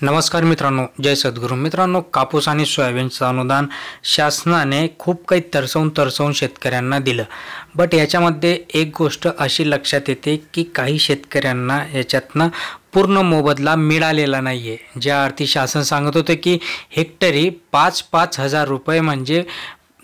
नमस्कार मित्रांनो, जय सद्गुरू मित्रांनो. कापूस आणि सोयाबीनचं अनुदान शासनाने खूप काही तरसवून शेतकऱ्यांना दिलं. बट याच्यामध्ये एक गोष्ट अशी लक्षात येते की काही शेतकऱ्यांना याच्यातनं पूर्ण मोबदला मिळालेला नाही आहे. ज्या अर्थी शासन सांगत होते की हेक्टरी 5-5 हजार रुपये म्हणजे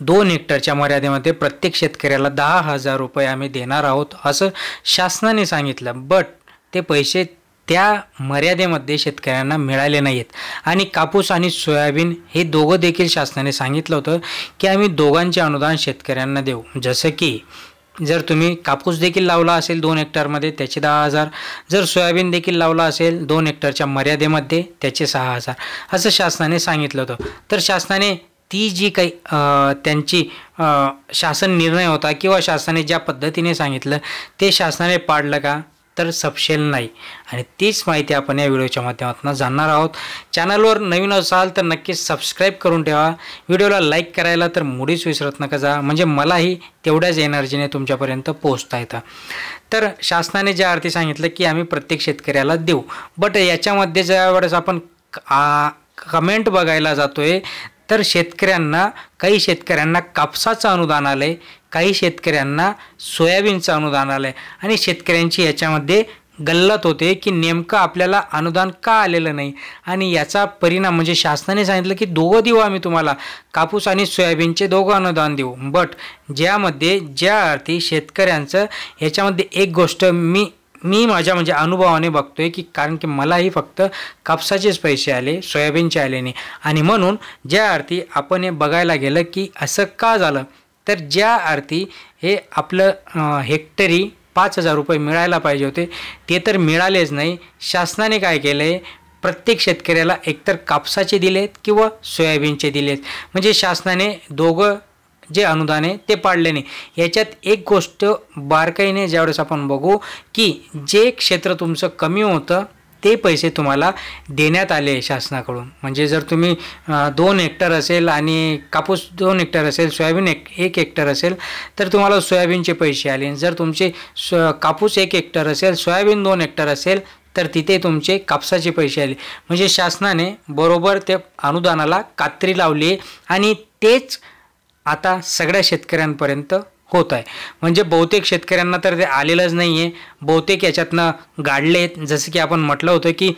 2 हेक्टरच्या मर्यादेमध्ये प्रत्येक शेतकऱ्याला 10,000 रुपये आम्ही देणार आहोत असं शासनाने सांगितलं. बट ते पैसे त्या मर्यादेमध्ये शेतकऱ्यांना मिळाले नाहीत. आणि कापूस आणि सोयाबीन हे दोघं देखील शासनाने सांगितलं होतं की आम्ही दोघांचे अनुदान शेतकऱ्यांना देऊ. जसं की जर तुम्ही कापूस देखील लावला असेल 2 हेक्टरमध्ये त्याचे 10,000, जर सोयाबीन देखील लावला असेल 2 हेक्टरच्या मर्यादेमध्ये त्याचे 6,000 असं शासनाने सांगितलं होतं. तर शासनाने ती जी काही त्यांची शासन निर्णय होता किंवा शासनाने ज्या पद्धतीने सांगितलं ते शासनाने पाळलं का, तर सपशेल नाही. आणि तीच माहिती आपण या व्हिडिओच्या माध्यमातून जाणणार आहोत. चॅनलवर नवीन असाल तर नक्कीच सबस्क्राईब करून ठेवा. व्हिडिओला लाईक करायला तर मुळीच विसरत नका जा, म्हणजे मलाही तेवढ्याच एनर्जीने तुमच्यापर्यंत पोहोचता येतं. तर शासनाने ज्या अर्थी सांगितलं की आम्ही प्रत्येक शेतकऱ्याला देऊ. बट याच्यामध्ये ज्यावेळेस आपण कमेंट बघायला जातोय तर काही शेतकऱ्यांना कापसाचं अनुदान आलं आहे, काही शेतकऱ्यांना सोयाबीनचं अनुदान आलं आहे. आणि शेतकऱ्यांची याच्यामध्ये गल्लत होते की नेमकं आपल्याला अनुदान का आलेलं नाही. आणि याचा परिणाम म्हणजे शासनाने सांगितलं की दोघं देऊ आम्ही तुम्हाला, कापूस आणि सोयाबीनचे दोघं अनुदान देऊ. बट ज्या अर्थी शेतकऱ्यांचं याच्यामध्ये एक गोष्ट मी माझ्या म्हणजे अनुभवाने बघतोय की कारण की मलाही फक्त कापसाचेच पैसे आले, सोयाबीनचे आले नाही. आणि म्हणून ज्या अर्थी आपण हे बघायला गेलं की असं का झालं, तर ज्या अर्थी हे आपलं हेक्टरी 5,000 रुपये मिळायला पाहिजे होते ते तर मिळालेच नाही. शासनाने काय केलं आहे, प्रत्येक शेतकऱ्याला एकतर कापसाचे दिलेत किंवा सोयाबीनचे दिलेत. म्हणजे शासनाने दोघं जे अनुदान आहे ते पाडले नाही. याच्यात एक गोष्ट बारकाईने ज्यावेळेस आपण बघू की जे क्षेत्र तुमचं कमी होतं ते पैसे तुम्हाला देण्यात आले शासनाकडून. म्हणजे जर तुम्ही 2 हेक्टर असेल आणि कापूस 2 हेक्टर असेल, सोयाबीन 1 हेक्टर असेल तर तुम्हाला सोयाबीनचे पैसे आले. जर तुमचे कापूस 1 हेक्टर असेल, सोयाबीन 2 हेक्टर असेल तर तिथे तुमचे कापसाचे पैसे आले. म्हणजे शासनाने बरोबर त्या अनुदानाला कात्री लावली आणि तेच आता सगळ्या शेतकऱ्यांपर्यंत होत आहे. म्हणजे बहुतेक शेतकऱ्यांना तर ते आलेलंच नाही आहे, बहुतेक याच्यातनं गाडलेत. जसं की आपण म्हटलं होतं की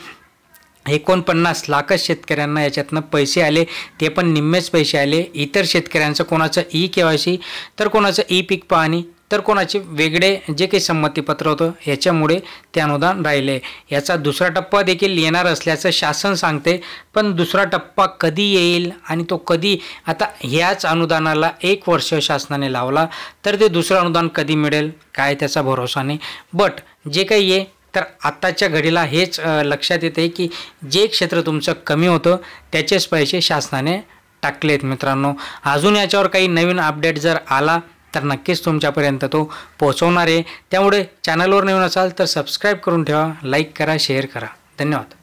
49 लाखच शेतकऱ्यांना याच्यातनं पैसे आले, ते पण निम्मेच पैसे आले. इतर शेतकऱ्यांचं कोणाचं KYC तर कोणाचं पीक पाहणी तर कोणाचे वेगळे जे काही संमतीपत्र होतं याच्यामुळे ते अनुदान राहिले. याचा दुसरा टप्पा देखील येणार असल्याचं शासन सांगते. पण दुसरा टप्पा कधी येईल आणि तो कधी, आता ह्याच अनुदानाला 1 वर्ष शासनाने लावला तर ते दुसरं अनुदान कधी मिळेल काय त्याचा भरोसा नाही. बट जे काही आहे तर आत्ताच्या घडीला हेच लक्षात येते की जे क्षेत्र तुमचं कमी होतं त्याचेच पैसे शासनाने टाकलेत. मित्रांनो, अजून याच्यावर काही नवीन अपडेट जर आला तर नक्कीच तुमच्यापर्यंत तो पोहोचवणार आहे. त्यामुळे चॅनलवर नवीन असाल तर सबस्क्राईब करून ठेवा, लाईक करा, शेअर करा. धन्यवाद.